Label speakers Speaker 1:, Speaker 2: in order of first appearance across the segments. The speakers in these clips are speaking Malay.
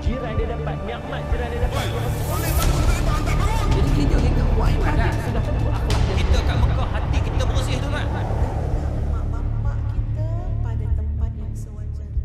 Speaker 1: jiran dia dapat, nikmat jiran dia dapat.
Speaker 2: Jadi kita buat ibadat.
Speaker 1: Sudah tentu akhlak dia. Kita kat Mekah hati kita bersih tu kan.
Speaker 3: Mak bapak kita pada tempat yang sewajarnya.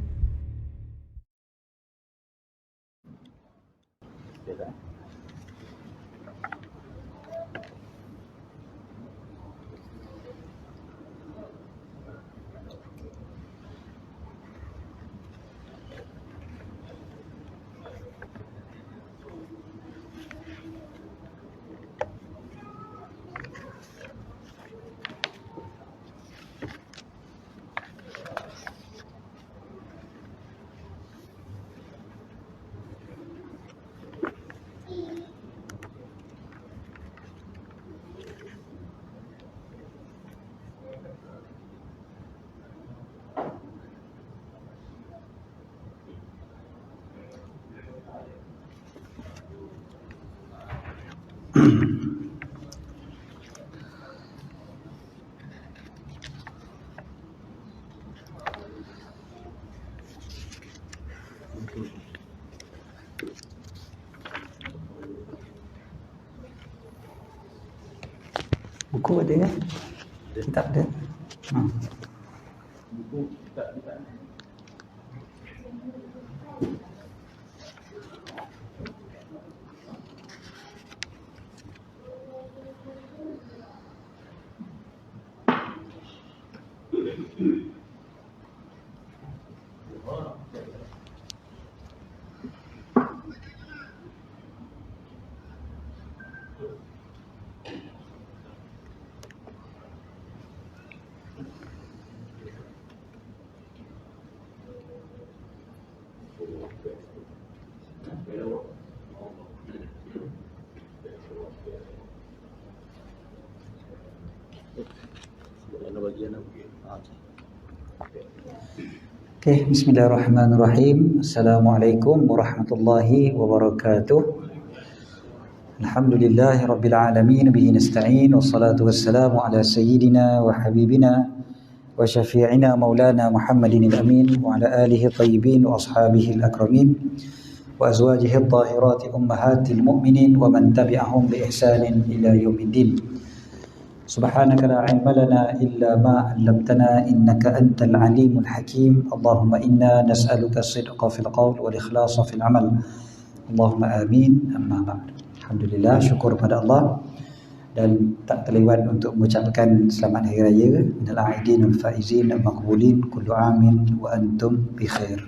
Speaker 2: Buku ada kan? Kitab ada?
Speaker 1: Buku tak ada.
Speaker 2: Okay, bismillahirrahmanirrahim. Assalamualaikum warahmatullahi wabarakatuh. Alhamdulillahi rabbil alamin, bihi nasta'in, wassalatu wassalamu ala sayyidina wa habibina wa syafi'ina maulana Muhammadin al-amin wa ala alihi tayyibin wa ashabihi al-akramin wa azwajihi al-tahirati ummahatil mu'minin wa man tabi'ahum bi ihsanin ila yaumiddin. Subhanaka la ilma lana illa ma 'allamtana innaka antal alimul hakim. Allahumma inna nas'aluka as-sidqa fil qawl wal ikhlasa fil amal. Allahumma amin. Amma ba'd. Alhamdulillah, syukur pada Allah dan tak terlewat untuk mengucapkan selamat hari raya minal aidin wal faizin al maqbulin kullu amin wa antum bi khair.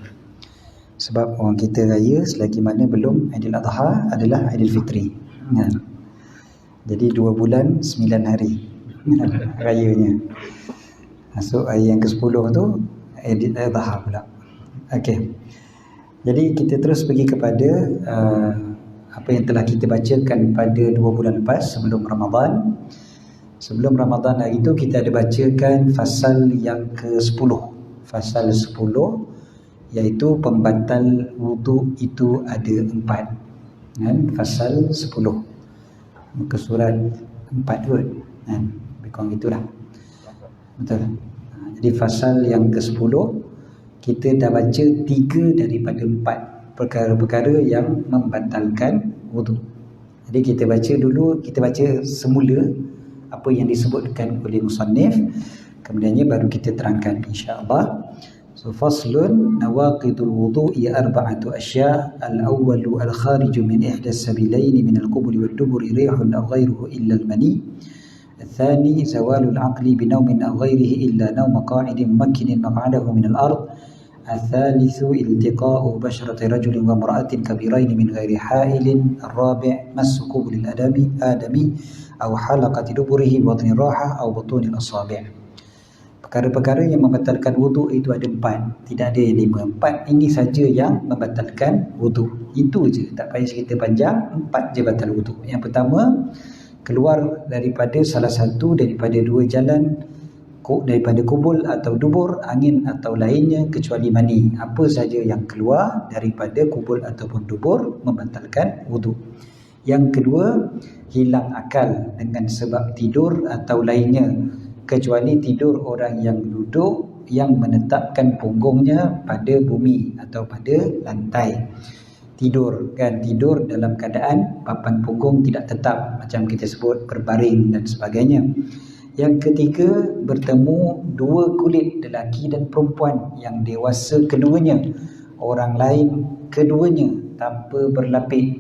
Speaker 2: Sebab orang kita raya selagi mana belum Aidil Adha adalah Aidil Fitri. Jadi 2 bulan 9 hari rayanya. Masuk hari yang ke-10 tu Aidil Adha pula. Okey. Jadi kita terus pergi kepada apa yang telah kita bacakan pada 2 bulan lepas sebelum Ramadan. Sebelum Ramadan hari itu kita ada bacakan fasal yang ke-10. Fasal 10 iaitu pembatal wuduk itu ada 4. Kan? Fasal 10. Muka surat 4 kot. Kan? Lebih kurang itulah. Betul. Jadi fasal yang ke-10 kita dah baca 3 daripada 4 perkara-perkara yang membatalkan wuduk. Jadi kita baca semula apa yang disebutkan oleh musannif, kemudiannya baru kita terangkan insya-Allah. So faslun nawaqidul wudu'i arba'atu asya' al-awwalu al-khariju min ihda as-sabilaini min al-qubuli wad-duburi rihun aw ghayruhu illa al-mani. الثاني زوال العقل بنوم أو غيره إلا نوم قاعد ممكن مقعده من الأرض. الثالث التقاء بشرة رجل وامرأة كبيرين من غير حائل. الرابع مس قبل الآدمي أو حلقة دبره ببطن الراحة أو بطون الأصابع. Perkara-perkara yang membatalkan wuduk itu ada 4, tidak ada yang 5. 4 ini saja yang membatalkan wuduk. Itu je, tak payah cerita panjang, 4 je batal wuduk. Yang pertama, keluar daripada salah satu daripada 2 jalan, daripada kubul atau dubur, angin atau lainnya kecuali mani. Apa saja yang keluar daripada kubul ataupun dubur membatalkan wuduk. Yang kedua, hilang akal dengan sebab tidur atau lainnya, kecuali tidur orang yang duduk yang menetapkan punggungnya pada bumi atau pada lantai. tidur kan, tidur dalam keadaan papan punggung tidak tetap, macam kita sebut berbaring dan sebagainya. Yang ketiga, bertemu dua kulit lelaki dan perempuan yang dewasa keduanya, orang lain keduanya tanpa berlapis.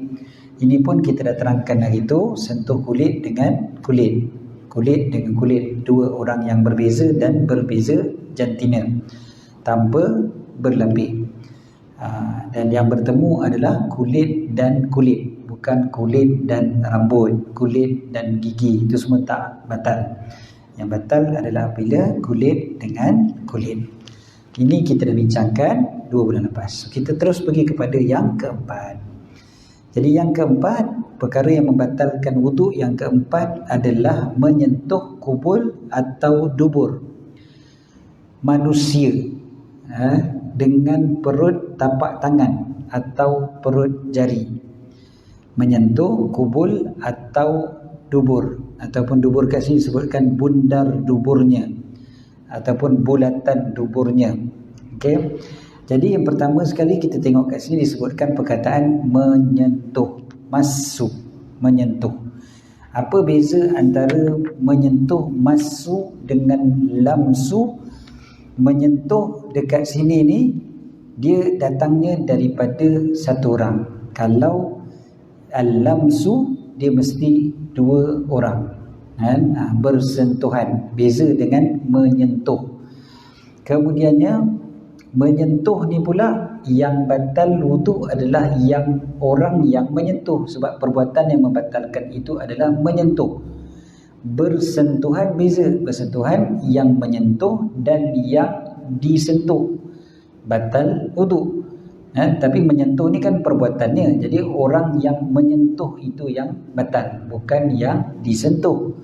Speaker 2: Ini pun kita dah terangkan hari itu, sentuh kulit dengan kulit, kulit dengan kulit, dua orang yang berbeza dan berbeza jantina tanpa berlapis. Dan yang bertemu adalah kulit dan kulit, bukan kulit dan rambut, kulit dan gigi, itu semua tak batal. Yang batal adalah bila kulit dengan kulit. Ini kita dah bincangkan 2 bulan lepas. Kita terus pergi kepada yang keempat. Jadi yang keempat, perkara yang membatalkan wuduk yang keempat adalah menyentuh kubul atau dubur manusia dengan perut tapak tangan atau perut jari. Menyentuh kubul atau dubur, ataupun dubur kat sini disebutkan bundar duburnya ataupun bulatan duburnya. Okey. Jadi yang pertama sekali kita tengok kat sini disebutkan perkataan menyentuh, masuk, menyentuh. Apa beza antara menyentuh masuk dengan lamsu? Menyentuh dekat sini ni dia datangnya daripada satu orang. Kalau al-lamsu dia mesti dua orang kan, bersentuhan. Beza dengan menyentuh. Kemudiannya menyentuh ni pula yang batal wuduk adalah yang orang yang menyentuh, sebab perbuatan yang membatalkan itu adalah menyentuh. Bersentuhan beza, bersentuhan yang menyentuh dan yang disentuh batal wuduk. Tapi menyentuh ni kan perbuatannya, jadi orang yang menyentuh itu yang batal, bukan yang disentuh.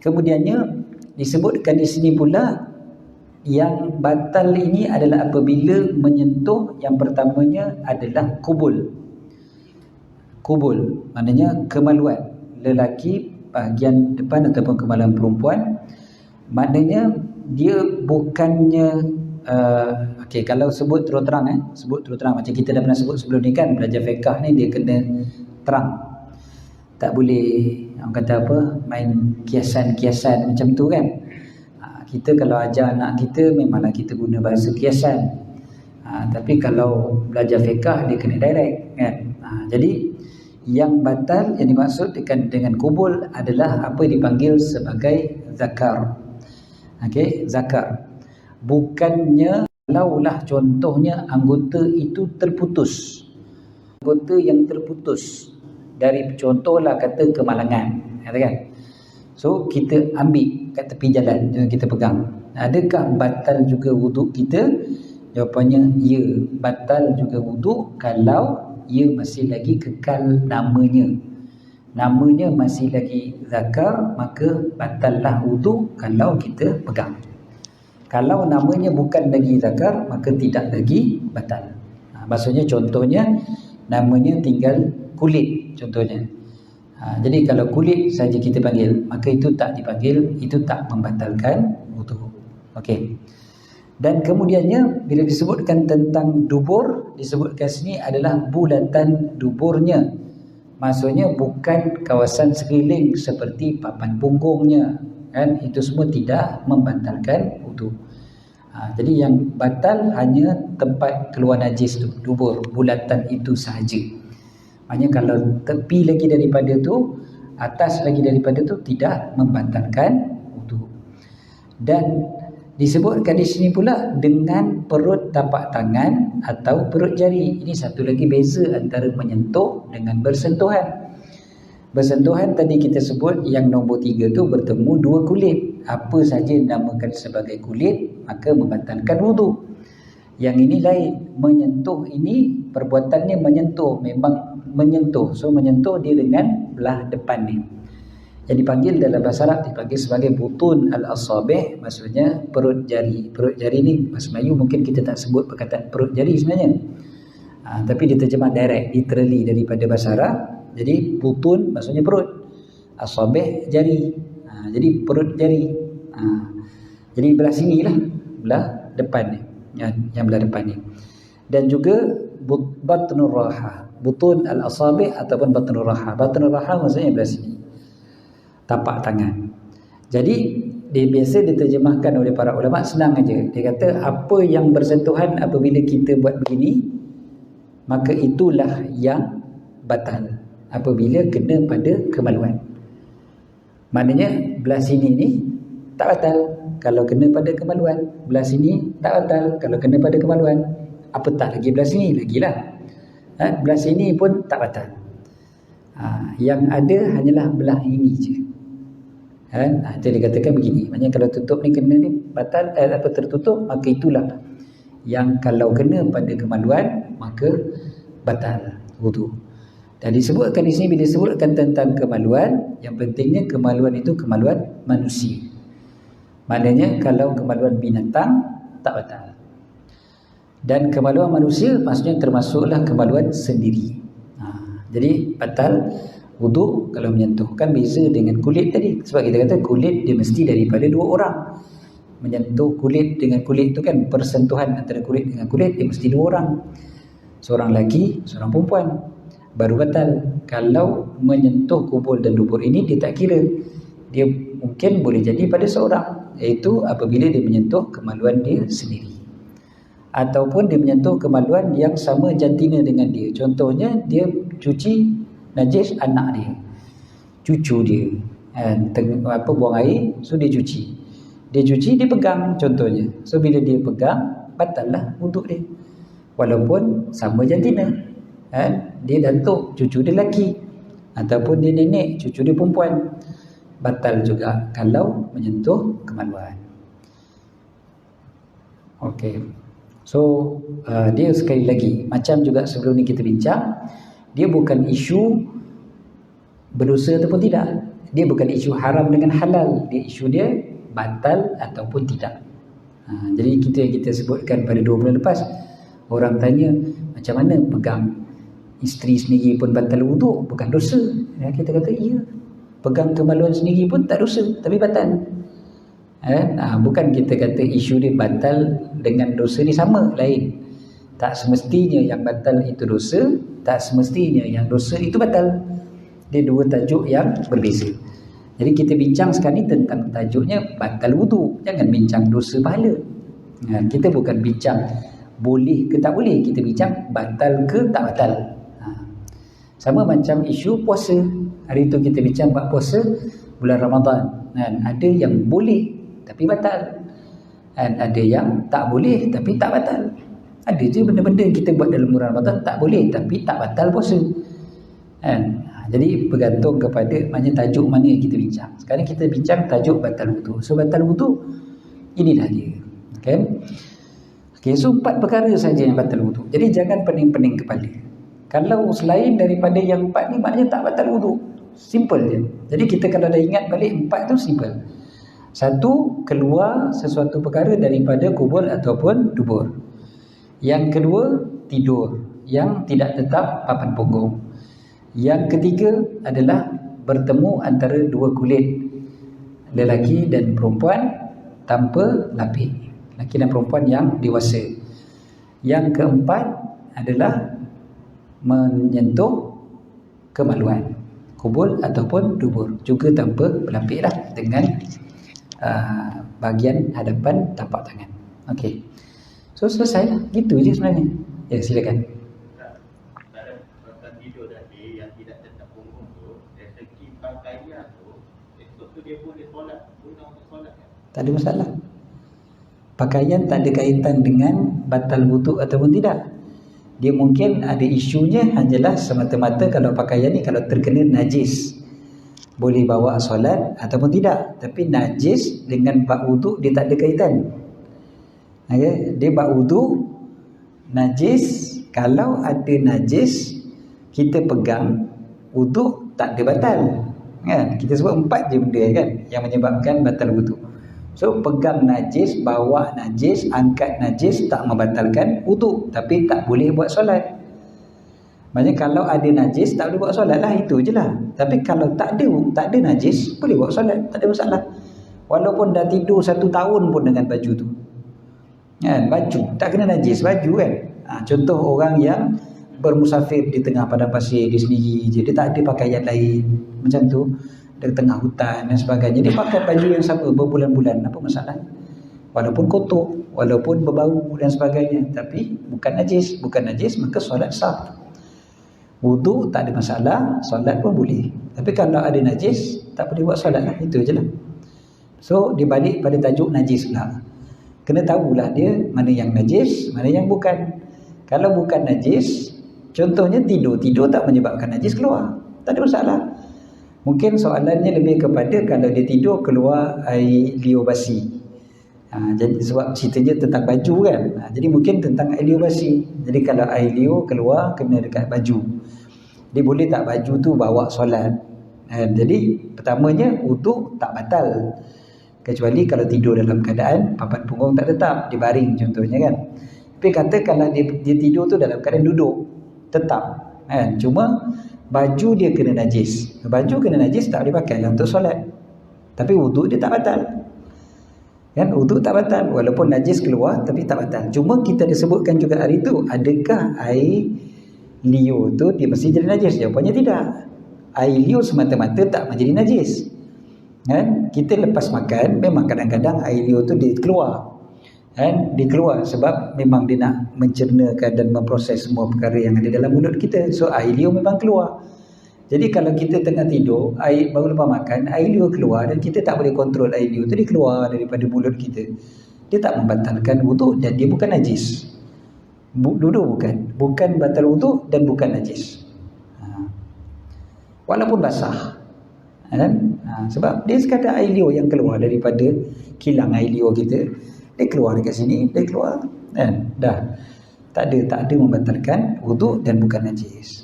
Speaker 2: Kemudiannya disebutkan di sini pula yang batal ini adalah apabila menyentuh, yang pertamanya adalah kubul. Kubul maknanya kemaluan lelaki bahagian depan ataupun kemaluan perempuan. Maknanya dia bukannya okey, kalau sebut terus terang sebut terus terang macam kita dah pernah sebut sebelum ni kan, belajar fiqh ni dia kena terang. Tak boleh orang kata apa, main kiasan-kiasan macam tu kan. Kita kalau ajar anak kita memanglah kita guna bahasa kiasan. Tapi kalau belajar fiqh dia kena direct kan. Jadi yang batal yang dimaksud dengan kubul adalah apa yang dipanggil sebagai zakar. Okey, zakar. Bukannya kalaulah contohnya anggota itu terputus. Anggota yang terputus dari, contohlah kata kemalangan, kan? So kita ambil kat tepi jalan, jangan kita pegang. Adakah batal juga wuduk kita? Jawapannya ya, batal juga wuduk kalau ia masih lagi kekal namanya. Namanya masih lagi zakar, maka batallah wuduk kalau kita pegang. Kalau namanya bukan lagi zakar, maka tidak lagi batal. Maksudnya contohnya namanya tinggal kulit contohnya. Jadi kalau kulit saja kita panggil, maka itu tak dipanggil, itu tak membatalkan wuduk. Okey. Dan kemudiannya bila disebutkan tentang dubur, disebutkan sini adalah bulatan duburnya. Maksudnya bukan kawasan sekeliling seperti papan punggungnya, kan? Itu semua tidak membatalkan wuduk. Jadi yang batal hanya tempat keluar najis tu, dubur, bulatan itu sahaja. Maknanya kalau tepi lagi daripada tu, atas lagi daripada tu, tidak membatalkan wuduk. Dan disebutkan di sini pula dengan perut tapak tangan atau perut jari. Ini satu lagi beza antara menyentuh dengan bersentuhan. Bersentuhan tadi kita sebut yang nombor 3 tu bertemu dua kulit. Apa saja dinamakan sebagai kulit, maka membatalkan wuduk. Yang ini lain. Menyentuh ini perbuatannya menyentuh, memang menyentuh. So menyentuh dia dengan belah depan ni. Yang dipanggil dalam bahasa Arab dipanggil sebagai butun al-asabih, maksudnya perut jari. Perut jari ni bahasa Melayu mungkin kita tak sebut perkataan perut jari sebenarnya. Tapi diterjemah direct, literally daripada bahasa Arab. Jadi butun maksudnya perut, asabih jari. Jadi perut jari. Jadi belah sini lah, belah depan ni, yang belah depan ni. Dan juga batnur raha, butun al-asabi' ataupun batnur raha. Batnur raha maksudnya belah sini, tapak tangan. Jadi dia biasa diterjemahkan oleh para ulama senang aja. Dia kata apa yang bersentuhan apabila kita buat begini, maka itulah yang batal apabila kena pada kemaluan. Maknanya belah sini ni tak batal kalau kena pada kemaluan, belah sini tak batal kalau kena pada kemaluan. Apatah lagi belah sini, lagilah. Belah sini pun tak batal. Yang ada hanyalah belah ini je. Itu dikatakan begini. Maknanya kalau tutup ni kena ni batal, apa tertutup, maka itulah yang kalau kena pada kemaluan maka batal wudu. Dan disebutkan di sini, bila disebutkan tentang kemaluan, yang pentingnya kemaluan itu kemaluan manusia. Maknanya kalau kemaluan binatang tak batal. Dan kemaluan manusia maksudnya termasuklah kemaluan sendiri. Jadi batal wudu kalau menyentuh. Kan beza dengan kulit tadi. Sebab kita kata kulit dia mesti daripada dua orang. Menyentuh kulit dengan kulit itu kan persentuhan antara kulit dengan kulit, dia mesti dua orang. Seorang lelaki, seorang perempuan, baru batal. Kalau menyentuh kubul dan dubur ini dia tak kira. Dia mungkin boleh jadi pada seorang, iaitu apabila dia menyentuh kemaluan dia sendiri, ataupun dia menyentuh kemaluan yang sama jantina dengan dia. Contohnya dia cuci najis anak dia, cucu dia, buang air, so dia cuci, dia pegang contohnya. So bila dia pegang, batal lah wuduk dia, walaupun sama jantina. Dia datuk, cucu dia lelaki, ataupun dia nenek, cucu dia perempuan, batal juga kalau menyentuh kemaluan. Okey. So dia sekali lagi, macam juga sebelum ni kita bincang, dia bukan isu berdosa ataupun tidak. Dia bukan isu haram dengan halal. Dia isu dia batal ataupun tidak. Jadi kita sebutkan pada 2 bulan lepas, orang tanya macam mana pegang isteri sendiri pun batal wuduk, bukan dosa. Kita kata iya, pegang kemaluan sendiri pun tak dosa, tapi batal. Bukan kita kata isu dia batal dengan dosa ni sama, lain. Tak semestinya yang batal itu dosa, tak semestinya yang dosa itu batal. Dia dua tajuk yang berbeza. Jadi kita bincang sekarang ni tentang tajuknya batal wudu, jangan bincang dosa pahala. Kita bukan bincang boleh ke tak boleh, kita bincang batal ke tak batal. Sama macam isu puasa. Hari itu kita bincang bab puasa bulan Ramadan. Ada yang boleh tapi batal, dan ada yang tak boleh tapi tak batal. Ada je benda-benda kita buat dalam bulan Ramadan tak boleh tapi tak batal puasa. Jadi bergantung kepada maknanya tajuk mana yang kita bincang. Sekarang kita bincang tajuk batal wudu. So batal wudu inilah dia. Okay, so 4 perkara saja yang batal wudu. Jadi jangan pening-pening kepala. Kalau selain daripada yang 4 ni, maknanya tak batal wudu. Simple je. Jadi kita kalau dah ingat balik 4 tu simple. 1, keluar sesuatu perkara daripada kubul ataupun dubur. Yang kedua, tidur yang tidak tetap papan punggung. Yang ketiga adalah bertemu antara dua kulit, lelaki dan perempuan tanpa lapik, lelaki dan perempuan yang dewasa. Yang keempat adalah menyentuh kemaluan, kubul ataupun dubur, juga tanpa pelapik lah, dengan bahagian hadapan tapak tangan. Okey, so selesai lah, gitu je sebenarnya. Ya, silakan.
Speaker 4: Tidur tadi yang tidak tetap punggung tu, dari segi pakaian tu, esok tu dia boleh solat, guna untuk solat kan?
Speaker 2: Tak ada masalah. Pakaian tak ada kaitan dengan batal wudu ataupun tidak. Dia mungkin ada isunya hanyalah semata-mata kalau pakaian ni kalau terkena najis, boleh bawa solat ataupun tidak. Tapi najis dengan bab wudu dia tak ada kaitan. Okay? Dia bab wudu, najis, kalau ada najis kita pegang, wudu tak ada batal. Kan? Kita sebut 4 je benda kan yang menyebabkan batal wudu. So pegang najis, bawa najis, angkat najis tak membatalkan wudu, tapi tak boleh buat solat. Maksudnya kalau ada najis tak boleh buat solat lah, itu je lah. Tapi kalau tak ada najis, boleh buat solat, tak ada masalah. Walaupun dah tidur 1 tahun pun dengan baju tu. Kan? Baju tak kena najis, baju kan. Contoh orang yang bermusafir di tengah padang pasir, dia sendiri je, dia tak ada pakaian lain macam tu, di tengah hutan dan sebagainya, dia pakai baju yang sama berbulan-bulan, apa masalah? Walaupun kotor, walaupun berbau dan sebagainya, tapi bukan najis maka solat sah. Wudu tak ada masalah, solat pun boleh. Tapi kalau ada najis, tak boleh buat solat lah, itu je lah. So dibalik pada tajuk najis pula, kena tahulah dia mana yang najis, mana yang bukan. Kalau bukan najis, contohnya tidur tak menyebabkan najis keluar, tak ada masalah. Mungkin soalannya lebih kepada kalau dia tidur keluar air liur basi. Jadi sebab ceritanya tentang baju kan, jadi mungkin tentang air liur basi. Jadi kalau air liur keluar kena dekat baju, dia boleh tak baju tu bawa solat? Jadi pertamanya wudu tak batal, kecuali kalau tidur dalam keadaan papan punggung tak tetap, dia baring contohnya kan. Tapi kata kalau dia tidur tu dalam keadaan duduk tetap kan, cuma baju dia kena najis. Baju kena najis tak boleh pakai lah untuk solat, tapi wudu dia tak batal kan. Wudu tak batal walaupun najis keluar, tapi tak batal. Cuma kita disebutkan juga hari tu, adakah air liur tu dia mesti jadi najis? Jawapannya tidak. Air liur semata-mata tak menjadi najis kan. Kita lepas makan memang kadang-kadang air liur tu dia keluar kan, dia keluar sebab memang dia nak mencernakan dan memproses semua perkara yang ada dalam mulut kita. So air liur memang keluar. Jadi kalau kita tengah tidur, air baru lepas makan, air liur keluar dan kita tak boleh kontrol air liur tu, dia keluar daripada mulut kita, dia tak membatalkan wudu dan dia bukan najis. Duduk bukan batal wudu dan bukan najis, walaupun basah kan? Sebab dia sekadar air liur yang keluar daripada kilang air liur kita, dia keluar dekat sini, dia keluar kan, dah tak ada membatalkan wudu dan bukan najis.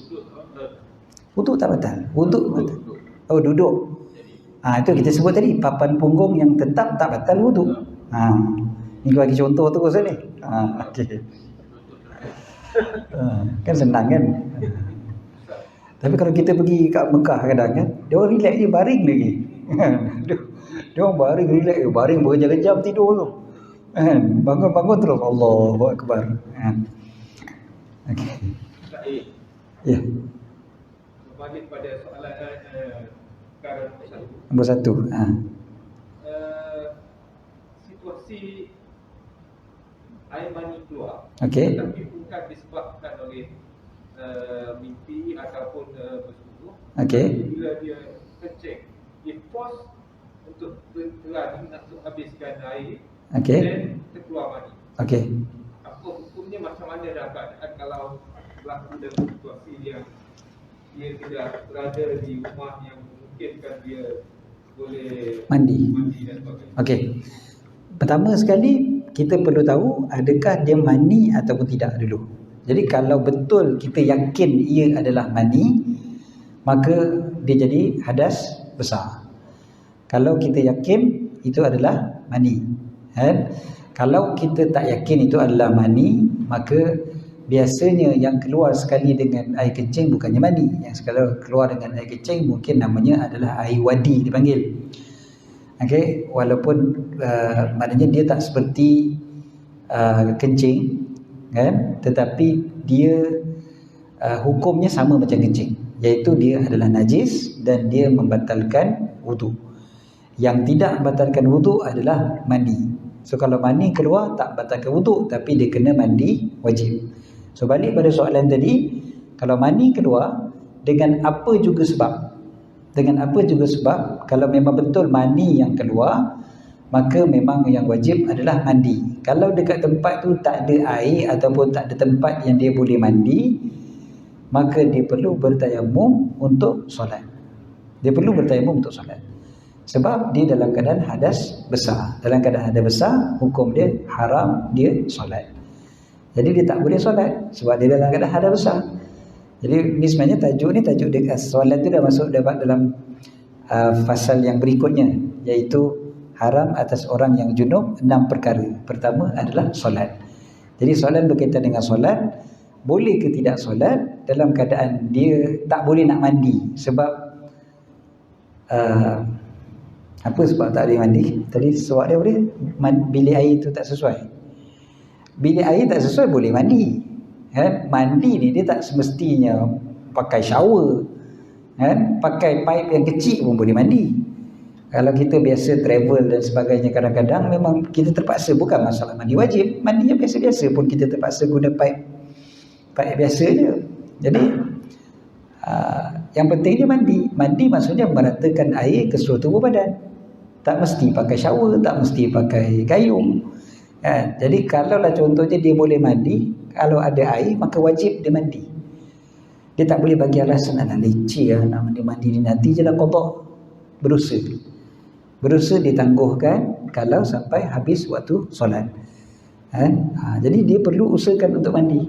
Speaker 2: Wudu tak batal, wudu batal. Oh, duduk. Itu kita sebut tadi, papan punggung yang tetap tak batal wudu. Ni bagi contoh terus ni. Okey. Kan senang kan. Tapi kalau kita pergi kat Mekah kadang kan, dia orang relax je, baring lagi. Dia orang baring relax, baring berjam-jam tidur tu. Bangun terus Allahu Akbar. Okey. Ya.
Speaker 5: Balik pada soalan perkara
Speaker 2: nombor satu.
Speaker 5: Situasi air mani keluar,
Speaker 2: Okey.
Speaker 5: tapi bukan disebabkan oleh mimpi ataupun bersungguh.
Speaker 2: Okey.
Speaker 5: Bila dia kencing, dia force untuk berlari untuk habiskan air,
Speaker 2: Okey.
Speaker 5: dan terkeluar mani.
Speaker 2: Okey.
Speaker 5: Apa hukumnya, macam mana dalam keadaan kalau berlaku dalam situasi yang dia tidak berada di rumah yang memungkinkan dia boleh
Speaker 2: Mandi
Speaker 5: dan sebagainya.
Speaker 2: Okey. Pertama sekali kita perlu tahu adakah dia mani ataupun tidak dulu. Jadi kalau betul kita yakin ia adalah mani, maka dia jadi hadas besar. Kalau kita yakin itu adalah mani kan? Kalau kita tak yakin itu adalah mani, maka biasanya yang keluar sekali dengan air kencing bukannya mani. Yang sekali keluar dengan air kencing mungkin namanya adalah air wadi dipanggil. Okey, walaupun maknanya dia tak seperti kencing kan, tetapi dia hukumnya sama macam kencing, iaitu dia adalah najis dan dia membatalkan wudu. Yang tidak membatalkan wudu adalah mani. So kalau mani keluar tak membatalkan wudu, tapi dia kena mandi wajib. So balik pada soalan tadi, kalau mani keluar dengan apa juga sebab, kalau memang betul mani yang keluar, maka memang yang wajib adalah mandi. Kalau dekat tempat tu tak ada air ataupun tak ada tempat yang dia boleh mandi, maka dia perlu bertayamum untuk solat. Sebab dia dalam keadaan hadas besar. Dalam keadaan hadas besar, hukum dia haram dia solat. Jadi dia tak boleh solat sebab dia dalam keadaan hadas besar. Jadi ni sebenarnya tajuk dia, solat tu dah masuk dalam fasal yang berikutnya, iaitu haram atas orang yang junub 6 perkara. Pertama adalah solat. Jadi soalan berkaitan dengan solat, boleh ke tidak solat dalam keadaan dia tak boleh nak mandi sebab apa sebab tak boleh mandi? Tadi sebab dia boleh bilik air tu tak sesuai. Bilik air tak sesuai boleh mandi kan? Mandi ni dia tak semestinya pakai shower, kan? Pakai pipe yang kecil pun boleh mandi. Kalau kita biasa travel dan sebagainya, kadang-kadang memang kita terpaksa, bukan masalah mandi wajib, mandinya biasa-biasa pun kita terpaksa guna pipe biasa je. Jadi yang pentingnya mandi maksudnya meratakan air ke seluruh tubuh badan, tak mesti pakai shower, tak mesti pakai gayung, kan? Jadi kalaulah contohnya dia boleh mandi, kalau ada air maka wajib dia mandi. Dia tak boleh bagi alasan nak leceh nak mandi ni, nanti je lah qada, berusaha ditangguhkan kalau sampai habis waktu solat, kan? Jadi dia perlu usahakan untuk mandi.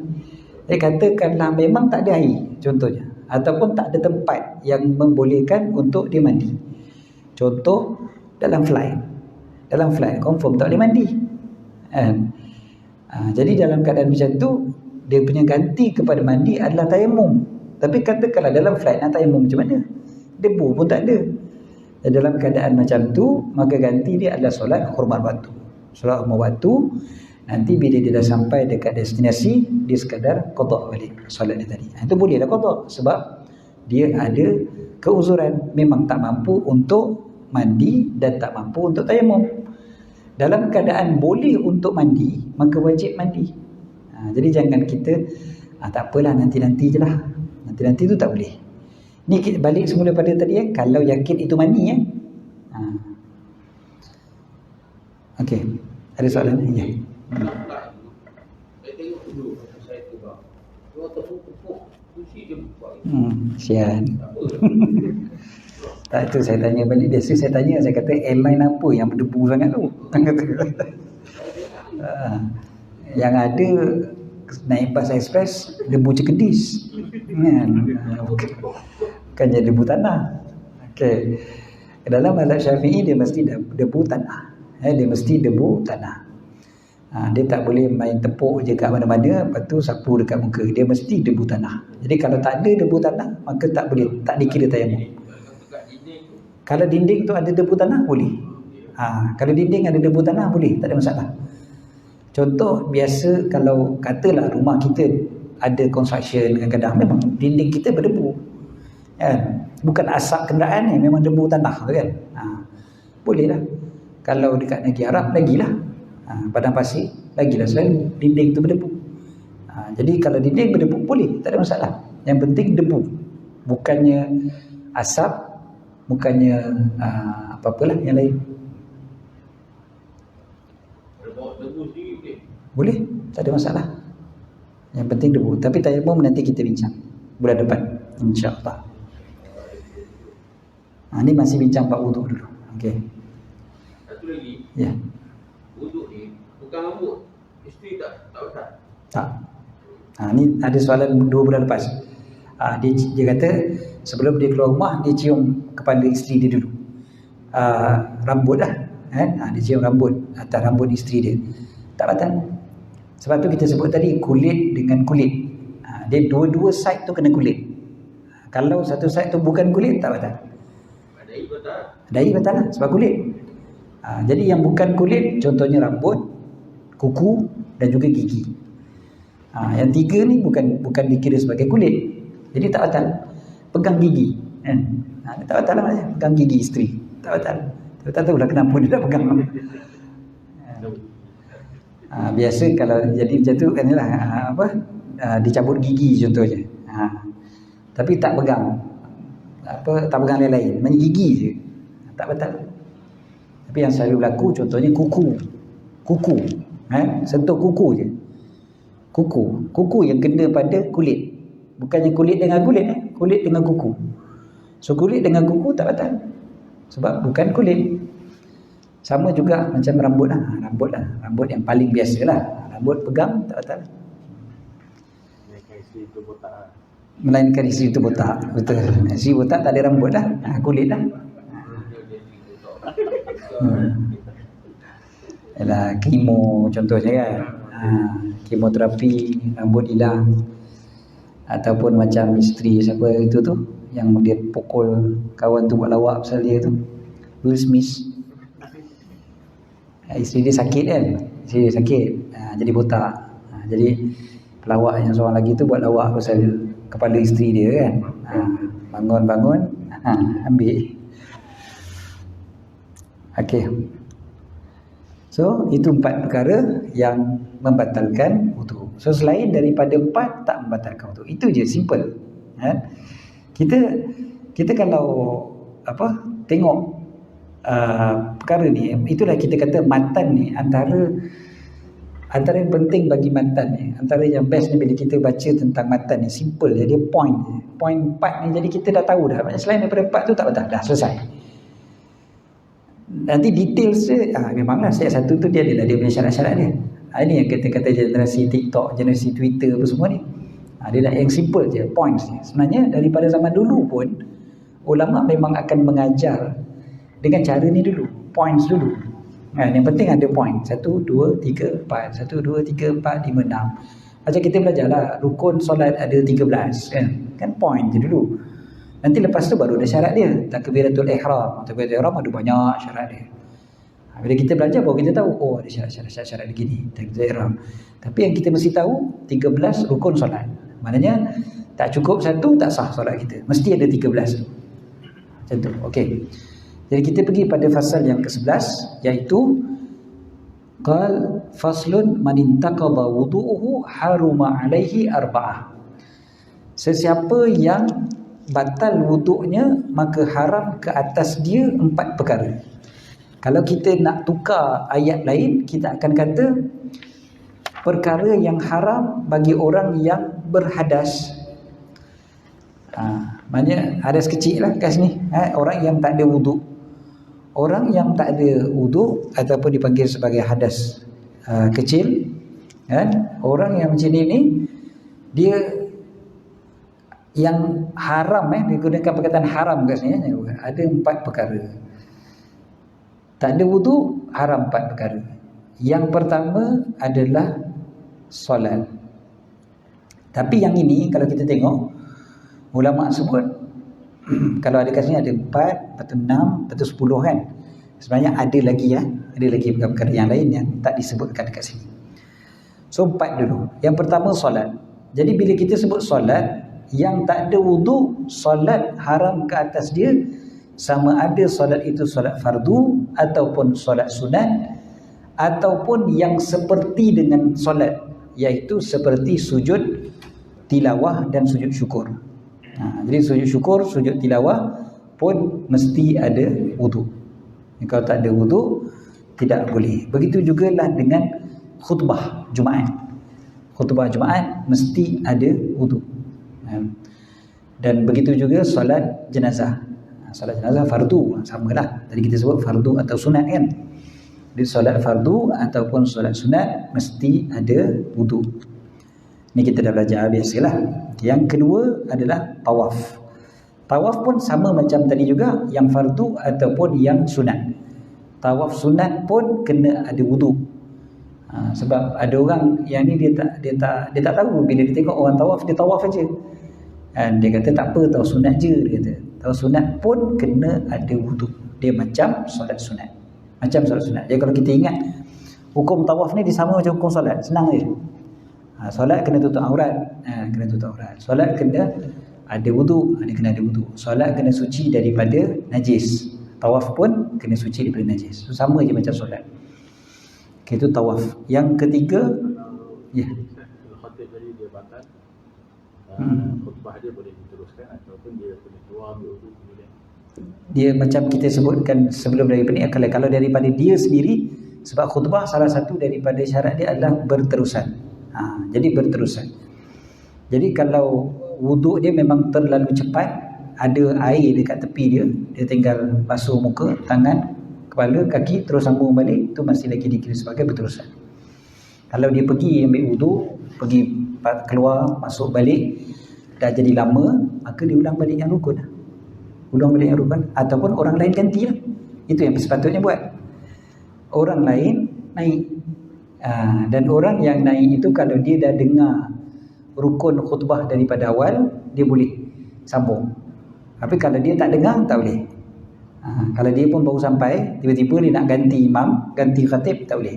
Speaker 2: Katakanlah memang tak ada air contohnya, ataupun tak ada tempat yang membolehkan untuk dia mandi. Contoh dalam flight confirm tak boleh mandi, kan? Jadi dalam keadaan macam tu, dia punya ganti kepada mandi adalah tayamum. Tapi katakanlah dalam flight nak tayamum macam mana? Debu pun tak ada. Dan dalam keadaan macam tu, maka ganti dia adalah solat hormat waktu. Solat hormat waktu, nanti bila dia dah sampai dekat destinasi, dia sekadar qada balik solat dia tadi. Itu bolehlah qada, sebab dia ada keuzuran, memang tak mampu untuk mandi dan tak mampu untuk tayamum. Dalam keadaan boleh untuk mandi, maka wajib mandi. Jadi jangan kita tak apalah, nanti-nanti je lah. Nanti-nanti tu tak boleh. Ni kita balik semula pada tadi, kalau yakin itu mani, Okey, ada soalan? Ya.
Speaker 5: Saya tengok dulu masa saya terbang. Dia tepuk-tepuk, kunci dia buka.
Speaker 2: Sian. Tak, itu saya tanya balik. Biasa saya tanya, saya kata airline apa yang berdebu sangat tu? Yang ada naik bas express debu Cekedis, kan? Bukannya debu tanah. Okey. Dalam mazhab Syafi'i dia mesti debu tanah. Dia mesti debu tanah. Dia tak boleh main tepuk je kat mana-mana, lepas tu sapu dekat muka. Dia mesti debu tanah. Jadi kalau tak ada debu tanah, maka tak boleh, tak dikira tayamum. Kalau dinding tu ada debu tanah, boleh. Kalau dinding ada debu tanah, boleh, tak ada masalah. Contoh biasa, kalau katalah rumah kita ada construction, kadang-kadang memang dinding kita berdebu, kan? Bukan asap kenderaan ni, memang debu tanah, kan? Boleh lah. Kalau dekat negeri Arab, lagilah. Padang pasir, lagilah selalu dinding tu berdebu. Jadi kalau dinding berdebu, boleh, tak ada masalah. Yang penting debu, bukannya asap, bukannya apa-apalah yang lain. Boleh, tak ada masalah. Yang penting debu. Tapi tayamum nanti kita bincang bulan depan, insya-Allah. Ni masih bincang bab wuduk dulu. Okey.
Speaker 5: Satu lagi.
Speaker 2: Ya.
Speaker 5: Wuduk ni bukan rambut. Isteri tak usah.
Speaker 2: Tak. Ni ada soalan 2 bulan lepas. Dia kata sebelum dia keluar rumah, dia cium kepala isteri dia dulu. Rambut lah, kan? Dia cium rambut, atas rambut isteri dia. Tak batal. Sebab tu kita sebut tadi kulit dengan kulit. Dia dua-dua side tu kena kulit. Kalau satu side tu bukan kulit, tak batal. Dahi batal lah, sebab kulit. Jadi yang bukan kulit, contohnya rambut, kuku dan juga gigi. Yang 3 ni bukan dikira sebagai kulit. Jadi tak batal. Pegang gigi, kan? Tak batal lah maknanya. Pegang gigi isteri, tak batal. Tak tahu lah kenapa dia tak pegang. Biasa kalau jadi macam tu kan lah, dicabut gigi contohnya. Tapi tak pegang tak pegang lain-lain, main gigi je, tak batal. Tapi yang selalu berlaku contohnya kuku, sentuh kuku je. Kuku yang kena pada kulit, bukannya kulit dengan kulit, kulit dengan kuku. So kulit dengan kuku tak batal, sebab bukan kulit. Sama juga macam rambut lah. Rambut yang paling biasa lah. Rambut pegang tak batal. Melainkan isteri itu botak. Betul. Isteri botak tak ada rambut lah. Kulit lah. Yalah, kemo contohnya kan. Kemoterapi, rambut hilang. Ataupun macam isteri siapa itu tu, yang dia pukul kawan tu buat lawak pasal dia tu, Will Smith. Isteri dia sakit kan, isteri dia sakit, jadi botak. Jadi pelawak yang seorang lagi tu buat lawak pasal kepala isteri dia kan. Bangun-bangun, ambil. Okey. So, itu 4 perkara yang membatalkan wudu. So, selain daripada 4 tak membatalkan wudu. Itu je, simple. Kita kalau tengok perkara ni, itulah kita kata matan ni antara yang penting bagi matan ni, antara yang best ni bila kita baca tentang matan ni, simple je, dia point 4 ni, jadi kita dah tahu dah. Selain daripada 4 tu tak betul, dah selesai. Nanti details dia memanglah setiap satu tu dia adalah dia punya syarat-syarat dia. Ini yang kita kata generasi TikTok, generasi Twitter apa semua ni, dia dah yang simple je, points ni. Sebenarnya daripada zaman dulu pun ulama memang akan mengajar dengan cara ni dulu, points dulu. Yang penting ada point 1, 2, 3, 4, 1, 2, 3, 4, 5, 6. Macam kita belajar lah, rukun solat ada 13 kan point je dulu. Nanti lepas tu baru ada syarat dia. Takbiratul ihram. Takbiratul ihram ada banyak syarat dia. Bila kita belajar baru kita tahu, ada syarat begini, takbiratul ihram. Tapi yang kita mesti tahu 13 rukun solat. Maknanya tak cukup 1 tak sah solat kita. Mesti ada 13 tu. Macam tu. Okey. Jadi kita pergi pada fasal yang ke-11, iaitu qal faslun man intaqadha wudu'uhu haruma alaihi arba'ah. Sesiapa yang batal wuduknya maka haram ke atas dia 4 perkara. Kalau kita nak tukar ayat lain, kita akan kata perkara yang haram bagi orang yang berhadas. Maknanya hadas kecil lah kat sini, orang yang tak ada wuduk. Orang yang tak ada wuduk ataupun dipanggil sebagai hadas kecil, kan? Orang yang macam ni dia yang haram, digunakan perkataan haram kat sini, ada 4 perkara. Tak ada wuduk, haram 4 perkara. Yang pertama adalah solat. Tapi yang ini kalau kita tengok, ulama sebut kalau ada kat sini ada 4, lepas tu 6, lepas tu 10 kan. Sebenarnya ada lagi ada lagi perkara yang lain yang tak disebutkan dekat sini. So 4 dulu. Yang pertama solat. Jadi bila kita sebut solat, yang tak ada wuduk, solat haram ke atas dia, sama ada solat itu solat fardu ataupun solat sunat, ataupun yang seperti dengan solat, iaitu seperti sujud tilawah dan sujud syukur. Jadi sujud syukur, sujud tilawah pun mesti ada wuduk. Kalau tak ada wuduk, tidak boleh. Begitu jugalah dengan khutbah Jumaat. Khutbah Jumaat mesti ada wuduk. Dan begitu juga solat jenazah. Solat jenazah fardu, samalah. Tadi kita sebut fardu atau sunat kan. Jadi solat fardu ataupun solat sunat mesti ada wuduk. Ini kita dah belajar biasalah. Yang kedua adalah tawaf. Tawaf pun sama macam tadi juga, yang fardu ataupun yang sunat. Tawaf sunat pun kena ada wuduk. Sebab ada orang yang ni dia tak tahu, bila dia tengok orang tawaf, dia tawaf aja. Dan dia kata tak apa, tawaf sunat je, dia kata. Tawaf sunat pun kena ada wuduk. Dia macam solat sunat. Macam solat sunat. Jadi kalau kita ingat, hukum tawaf ni dia sama macam hukum solat, senang je. Solat kena tutup aurat, kena tutup aurat. Solat kena ada wuduk, kena ada wuduk. Solat kena suci daripada najis. Tawaf pun kena suci daripada najis. So, sama je macam solat. Okay, itu tawaf. Yang ketiga,
Speaker 6: Khatib tadi dia batal, khutbah dia boleh diteruskan ataupun dia kena keluar ambil wuduk kemudian.
Speaker 2: Dia macam kita sebutkan sebelum daripada ni, kalau daripada dia sendiri, sebab khutbah salah satu daripada syarat dia adalah berterusan. Jadi berterusan. Jadi kalau wuduk dia memang terlalu cepat, ada air dekat tepi dia, dia tinggal basuh muka, tangan, kepala, kaki, terus sambung balik, itu masih lagi dikira sebagai berterusan. Kalau dia pergi ambil wuduk, pergi keluar, masuk balik, dah jadi lama, maka dia ulang balik yang rukun. Ulang balik yang rukun, ataupun orang lain gantilah. Itu yang sepatutnya buat. Orang lain naik. Dan orang yang naik itu kalau dia dah dengar rukun khutbah daripada awal, dia boleh sambung. Tapi kalau dia tak dengar, tak boleh. Kalau dia pun baru sampai, tiba-tiba dia nak ganti imam, ganti khatib, tak boleh.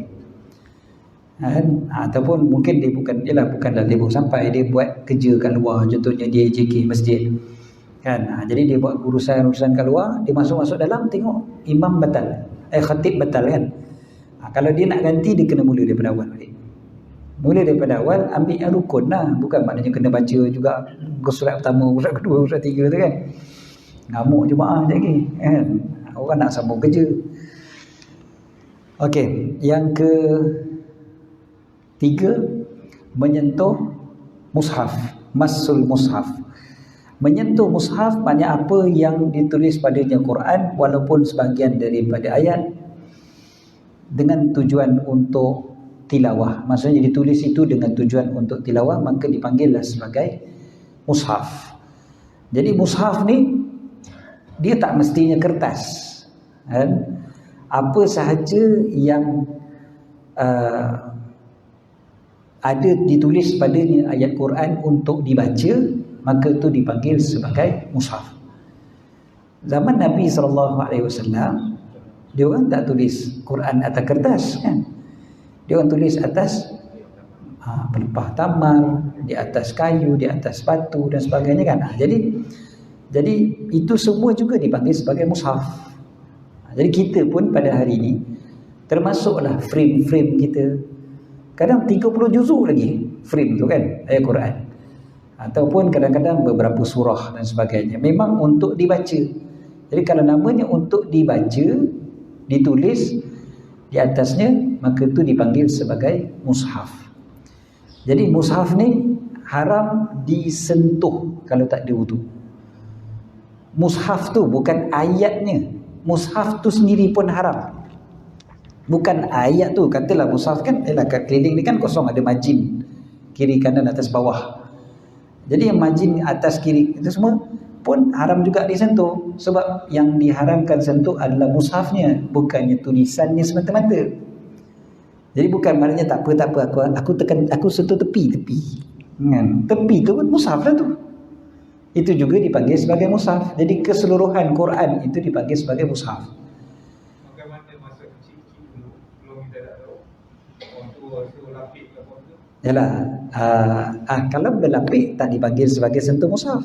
Speaker 2: kan? Ataupun mungkin dia bukanlah lebih sampai, dia buat kerja kat luar, contohnya dia JK masjid kan. Jadi dia buat urusan kat luar, dia masuk dalam tengok imam batal, khatib batal kan. Kalau dia nak ganti, dia kena mula daripada awal balik. Mula daripada awal, ambil yang rukun lah. Bukan maknanya kena baca juga surat pertama, surat kedua, surat tiga tu kan. Ngamuk jemaah lagi kan. Orang nak sambung kerja. Okey, yang ketiga, menyentuh mushaf, masul mushaf. Menyentuh mushaf maknanya apa yang ditulis padanya Quran walaupun sebahagian daripada ayat dengan tujuan untuk tilawah. Maksudnya ditulis itu dengan tujuan untuk tilawah, maka dipanggillah sebagai mushaf. Jadi mushaf ni dia tak mestinya kertas kan? Apa sahaja yang ada ditulis padanya ayat Quran untuk dibaca, maka itu dipanggil sebagai mushaf. Zaman Nabi SAW, dia orang tak tulis Quran atas kertas kan? Dia orang tulis atas pelepah tamar, di atas kayu, di atas batu dan sebagainya kan. Jadi itu semua juga dipanggil sebagai mushaf. Jadi kita pun pada hari ini termasuklah frame-frame kita. Kadang 30 juzuk lagi frame tu kan, ayat Quran. Ataupun kadang-kadang beberapa surah dan sebagainya. Memang untuk dibaca. Jadi kalau namanya untuk dibaca, ditulis di atasnya, maka itu dipanggil sebagai mushaf. Jadi mushaf ni haram disentuh kalau tak ada wudu. Mushaf tu bukan ayatnya. Mushaf tu sendiri pun haram. Bukan ayat tu. Katalah mushaf kan, kat keliling ni kan kosong, ada margin kiri kanan atas bawah. Jadi yang margin atas kiri itu semua pun haram juga disentuh. Sebab yang diharamkan sentuh adalah mushafnya, bukannya tulisannya semata-mata. Jadi bukan maknanya tak apa aku sentuh tepi kan? Tepi tu pun mushaf lah tu. Itu juga dipanggil sebagai mushaf. Jadi keseluruhan Quran itu dipanggil sebagai mushaf.
Speaker 5: Bagaimana masa kecil-kecil dulu, belum kita tak tahu, orang tua suruh lapik ke apa tu?
Speaker 2: Yalah, kalau berlapik tak dipanggil sebagai sentuh mushaf.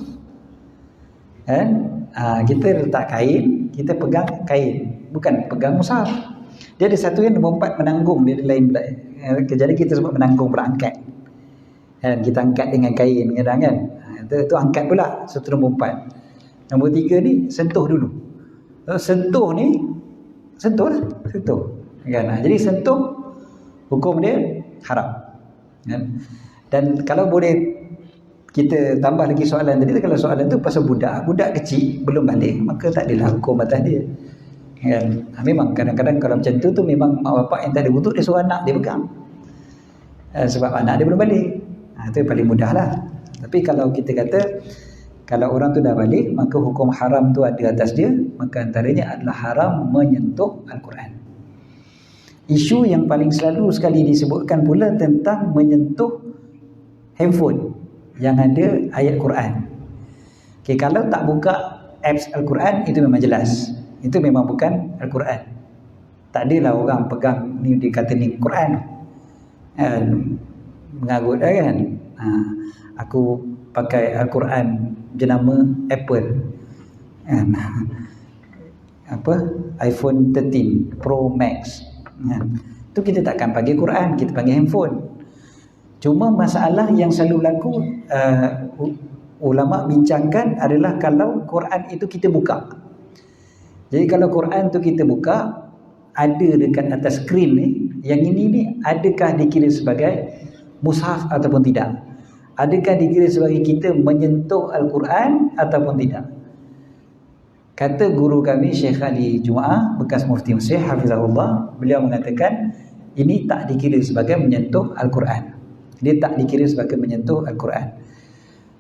Speaker 2: Kan? Kita letak kain, kita pegang kain, bukan pegang mushaf. Dia ada satu yang nombor 4 menanggung, dia ada lain pula. Jadi kita sebut menanggung, berangkat. Kan? Kita angkat dengan kain kadang kan. Itu angkat pula, satu nombor 4. Nombor 3 ni sentuh dulu. Sentuh ni sentuh lah, sentuh. Kan? Jadi sentuh hukum dia haram. Kan? Dan kalau boleh kita tambah lagi soalan tadi, kalau soalan tu pasal budak kecil belum balik, maka tak adalah hukum atas dia. Kan? Memang kadang-kadang kalau macam tu memang mak bapak yang tak ada wuduk, dia suruh anak dia pegang. Sebab anak dia belum balik. Itu yang paling mudah lah. Tapi kalau kita kata kalau orang tu dah balik, maka hukum haram tu ada atas dia, maka antaranya adalah haram menyentuh Al-Quran. Isu yang paling selalu sekali disebutkan pula tentang menyentuh handphone yang ada ayat Quran. Okay, kalau tak buka apps Al-Quran, itu memang jelas, itu memang bukan Al-Quran. Tak adalah orang pegang ni dia kata ni Quran, mengarut kan. Aku pakai Al-Quran jenama Apple, iPhone 13 Pro Max. Itu kita takkan panggil Quran, kita panggil handphone. Cuma masalah yang selalu berlaku, ulama bincangkan adalah kalau Quran itu kita buka. Jadi kalau Quran itu kita buka, ada dekat atas skrin ni, yang ini ni adakah dikira sebagai mushaf ataupun tidak? Adakah dikira sebagai kita menyentuh Al-Quran ataupun tidak? Kata guru kami Syekh Ali Jumaah, bekas Mufti Mesir, Hafizahullah, beliau mengatakan ini tak dikira sebagai menyentuh Al-Quran. Dia tak dikira sebagai menyentuh Al-Quran.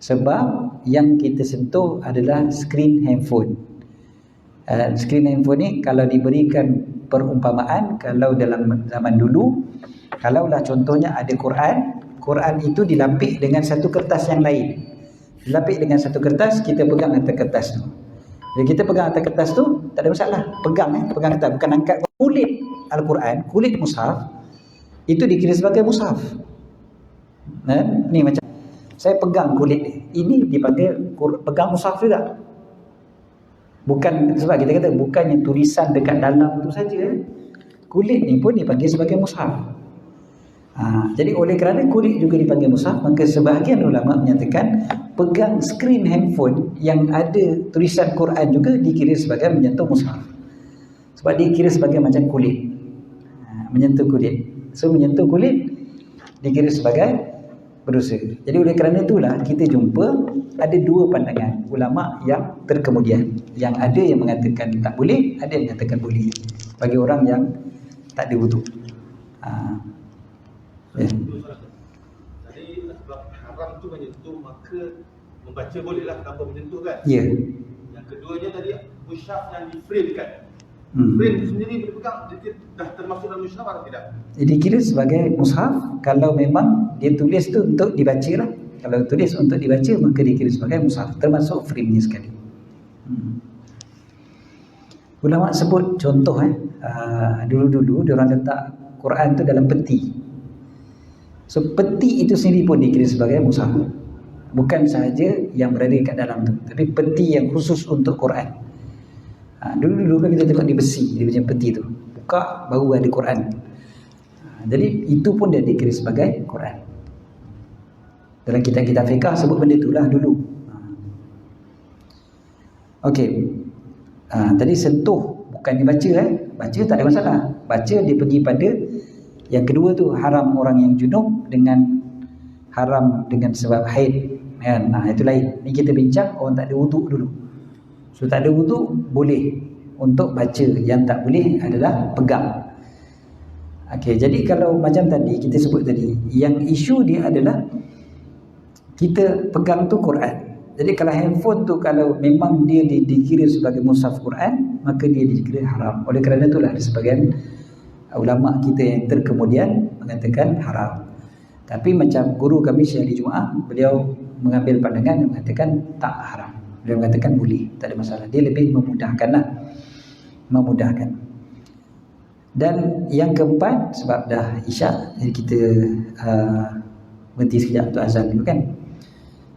Speaker 2: Sebab yang kita sentuh adalah skrin handphone. Skrin handphone ni kalau diberikan perumpamaan, kalau dalam zaman dulu, kalaulah contohnya ada Quran itu dilapik dengan satu kertas yang lain. Dilapik dengan satu kertas, kita pegang atas kertas tu. Jadi kita pegang atas kertas tu, tak ada masalah. Pegang kertas, bukan angkat. Kulit Al-Quran, kulit mushaf, itu dikira sebagai mushaf. Ni macam saya pegang kulit ni, ini dipanggil pegang mushaf juga. Bukan, sebab kita kata bukannya tulisan dekat dalam tu saja, kulit ni pun dipanggil sebagai mushaf. Jadi oleh kerana kulit juga dipanggil mushaf, maka sebahagian ulama menyatakan pegang skrin handphone yang ada tulisan Quran juga dikira sebagai menyentuh mushaf, sebab dikira sebagai macam kulit, menyentuh kulit. So menyentuh kulit dikira sebagai berdosa. Jadi oleh kerana itulah kita jumpa ada dua pandangan ulama yang terkemudian. Yang ada yang mengatakan tak boleh, ada yang mengatakan boleh bagi orang yang tak ada wudu. Ya.
Speaker 6: Tadi sebab haram tu menyentuh, maka membaca bolehlah tanpa menyentuh kan?
Speaker 2: Ya.
Speaker 6: Yang keduanya tadi mushaf yang di-frame-kan. Frame tu sendiri boleh pegang, dia dah termasuk dalam mushaf atau tidak?
Speaker 2: Jadi kira sebagai mushaf kalau memang dia tulis tu untuk dibaca lah. Kalau tulis untuk dibaca maka dikira sebagai mushaf, termasuk frame-nya sekali. Ulama sebut contoh dulu-dulu diorang letak Quran tu dalam peti. So peti itu sendiri pun dikira sebagai mushaf. Bukan sahaja yang berada kat dalam tu, tapi peti yang khusus untuk Quran. Dulu-dulu kan kita tengok di besi, dia macam peti tu, buka baru ada Quran. Jadi itu pun dia dikira sebagai Quran. Dalam kitab-kitab fiqah sebut benda itulah dulu. Okey. Tadi sentuh bukan dibaca baca tak ada masalah. Baca dia pergi pada yang kedua tu, haram orang yang junub dengan haram dengan sebab haid kan. Itu lain. Ni kita bincang orang tak ada wuduk dulu. So tak ada wuduk boleh untuk baca, yang tak boleh adalah pegang. Okey, jadi kalau macam tadi kita sebut tadi, yang isu dia adalah kita pegang tu Quran. Jadi kalau handphone tu kalau memang dia dikira sebagai mushaf Quran, maka dia dikira haram. Oleh kerana itulah ada sebagian ulama kita yang terkemudian mengatakan haram. Tapi macam guru kami Syekh Ali Jumaah, beliau mengambil pandangan yang mengatakan tak haram. Beliau mengatakan boleh, tak ada masalah. Dia lebih memudahkanlah, memudahkan. Dan yang keempat, sebab dah isyak, jadi kita berhenti sekejap untuk azan dulu kan.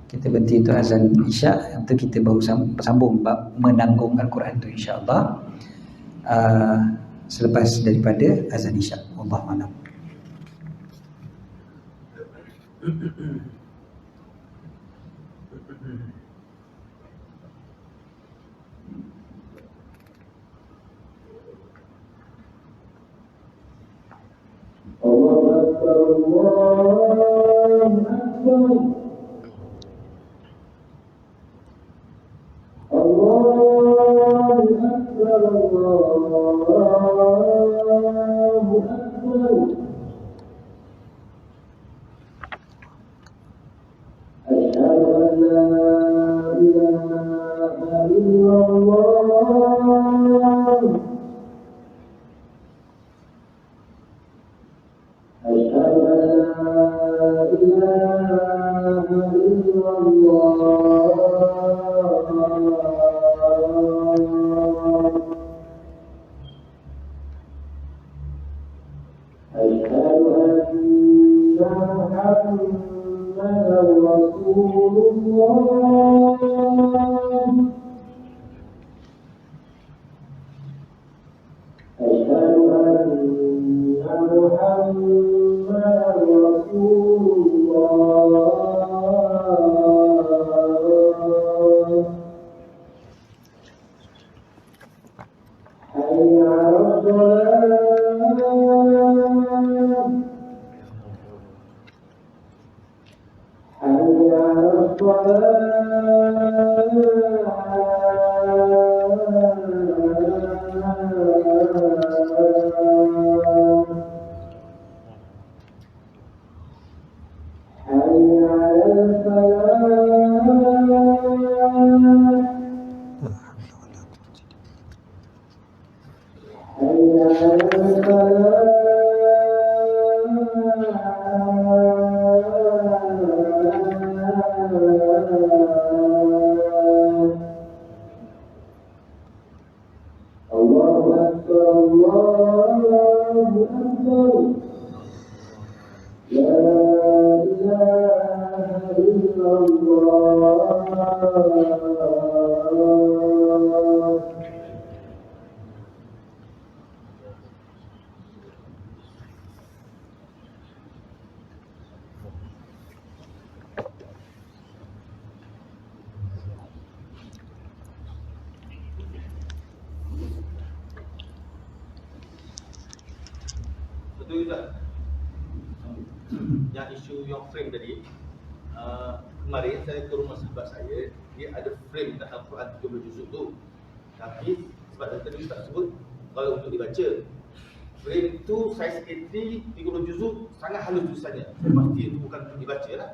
Speaker 2: Kita berhenti untuk azan isyak, untuk kita baru sambung bab menanggung Al-Quran tu insya-Allah selepas daripada azan isyak. Wallahu a'lam.
Speaker 7: Allahu Akbar, Allahu Akbar. Allahu Akbar, Allahu Akbar. Asyhadu an la ilaha illallah. Asyhadu an la ilaha illallah. Asyhadu anna Muhammadan Rasulullah. Asyhadu anna Muhammadan Rasulullah. Hayya 'alas shalah. Hayya 'alas shalah. Hayya 'alal falah. Hayya 'alal falah. Allahu Akbar, Allahu Akbar.
Speaker 4: Betul juga. Yang isu yang frame tadi, kemarin saya ke rumah sahabat saya, dia ada frame dah Al-Quran 30 juzuk tu. Tapi sebab tadi Ustaz sebut kalau untuk dibaca, frame tu saiz A3 30 juzuk sangat halus tulisannya. Saya pasti itu bukan untuk dibaca lah.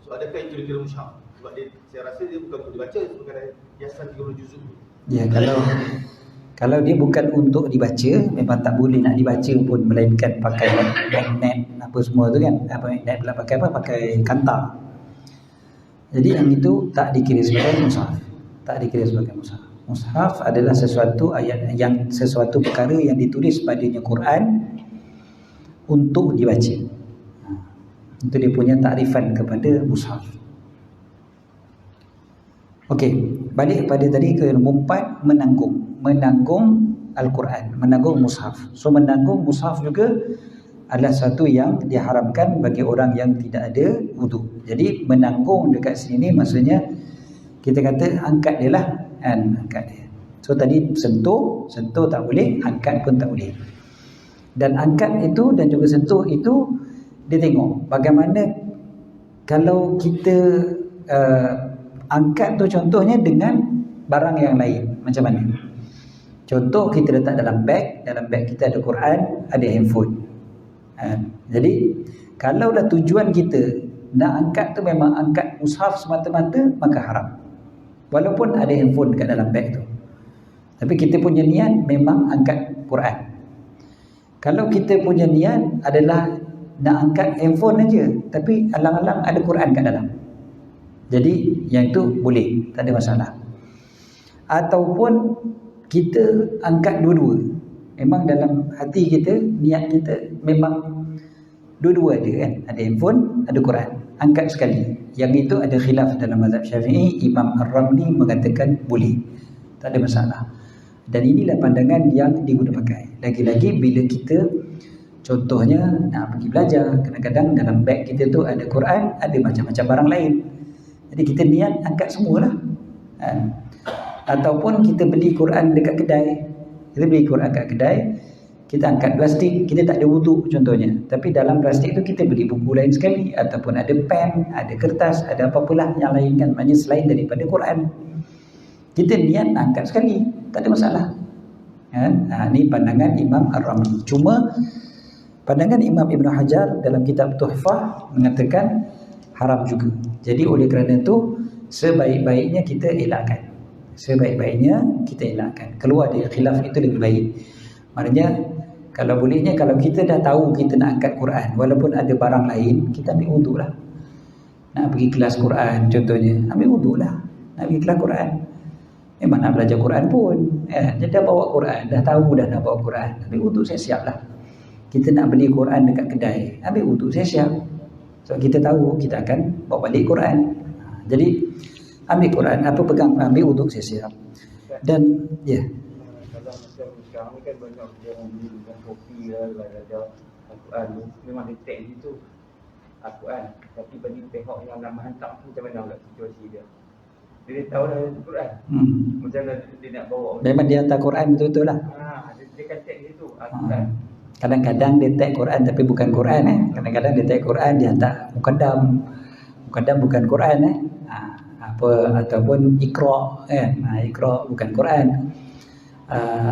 Speaker 4: So adakah itu dikira mushaf? Sebab saya rasa dia bukan untuk dibaca, sebagai hiasan 30 juzuk tu.
Speaker 2: Ya, kalau dia bukan untuk dibaca, memang tak boleh nak dibaca pun, melainkan pakai magnet apa semua tu kan. Apa magnet pula, pakai apa? Pakai kantar. Jadi yang itu tak dikira sebagai mushaf. Tak dikira sebagai mushaf. Mushaf adalah sesuatu sesuatu perkara yang ditulis padanya Quran untuk dibaca. Itu dia punya takrifan kepada mushaf. Okey, balik pada tadi ke nombor 4, menanggung Al-Quran, menanggung mushaf. So menanggung mushaf juga adalah satu yang diharamkan bagi orang yang tidak ada wudu. Jadi menanggung dekat sini maksudnya kita kata angkat dia lah, kan, angkat dia. So tadi sentuh tak boleh, angkat pun tak boleh. Dan angkat itu dan juga sentuh itu dia tengok bagaimana kalau kita angkat tu contohnya dengan barang yang lain, macam mana? Contoh kita letak dalam beg kita ada Quran, ada handphone. Jadi kalaulah tujuan kita nak angkat tu memang angkat mushaf semata-mata, maka haram. Walaupun ada handphone dekat dalam beg tu. Tapi kita punya niat memang angkat Quran. Kalau kita punya niat adalah nak angkat handphone aja, tapi alang-alang ada Quran kat dalam, jadi yang itu boleh, tak ada masalah. Ataupun kita angkat dua-dua, memang dalam hati kita, niat kita memang dua-dua ada kan, ada handphone, ada Quran, angkat sekali. Yang itu ada khilaf dalam mazhab Syafi'i. Imam Ar-Ramli mengatakan boleh, tak ada masalah. Dan inilah pandangan yang digunakan pakai. Lagi-lagi bila kita contohnya nak pergi belajar, kadang-kadang dalam beg kita tu ada Quran, ada macam-macam barang lain. Jadi kita niat angkat semualah. Ataupun kita beli Quran dekat kedai. Kita beli Quran kat kedai, kita angkat plastik, kita tak ada wuduk contohnya. Tapi dalam plastik tu kita beli buku lain sekali, ataupun ada pen, ada kertas, ada apa-apalah yang lain kan, maknanya selain daripada Quran. Kita niat angkat sekali, tak ada masalah. Ini pandangan Imam Ar-Ramli. Cuma pandangan Imam Ibn Hajar dalam kitab Tuhfah mengatakan haram juga. Jadi oleh kerana itu sebaik-baiknya kita elakkan. Sebaik-baiknya kita elakkan. Keluar dari khilaf itu lebih baik. Maknanya kalau bolehnya, kalau kita dah tahu kita nak angkat Quran, walaupun ada barang lain, kita ambil wuduk lah. Nak pergi kelas Quran contohnya, ambil wuduk lah. Nak pergi kelas Quran, memang nak belajar Quran pun, dia dah bawa Quran, dah tahu dah nak bawa Quran, ambil wuduk siap-siap lah. Kita nak beli Quran dekat kedai, ambil wuduk siap-siap. Sebab kita tahu kita akan bawa balik Quran. Jadi ambil Quran, pegang, ambil wuduk siap-siap. Dan
Speaker 8: kalau macam sekarang ni kan banyak orang beli dengan kopi lah, belajar Al-Quran tu, memang dia tag situ Al-Quran. Tapi bagi pihak yang nak menghantar tu, macam mana pula situasi dia? Dia tahu dah Al-Quran, macam mana dia nak bawa?
Speaker 2: memang dia hantar Quran betul-betul lah.
Speaker 8: Dia kan tag situ Al-Quran.
Speaker 2: Kadang-kadang dia tag Quran tapi bukan Quran. Kadang-kadang dia tag Quran, dia hantar Muqaddam bukan Quran. Ataupun Iqra kan, Iqra bukan Quran.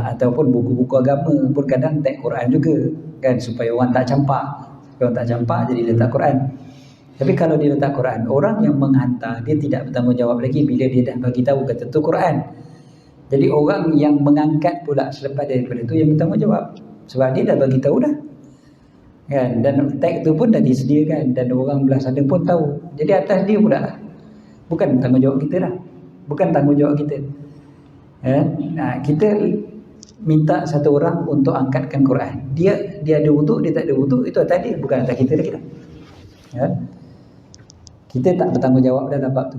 Speaker 2: Ataupun buku-buku agama pun kadang tag Quran juga kan, supaya orang tak campak, jadi letak Quran. Tapi kalau dia letak Quran, orang yang menghantar dia tidak bertanggungjawab lagi bila dia dah bagi tahu kata tu Quran. Jadi orang yang mengangkat pula selepas daripada itu yang bertanggungjawab, sebab dia dah bagi tahu dah kan, dan tag tu pun dah disediakan dan orang belah sana pun tahu. Jadi atas dia pula lah, bukan tanggungjawab kita lah, bukan tanggungjawab kita. Kita minta satu orang untuk angkatkan Quran, dia ada wuduk, dia tak ada wuduk, itu atas dia, bukan atas kita lagi dah. Kita tak bertanggungjawab dalam bab tu.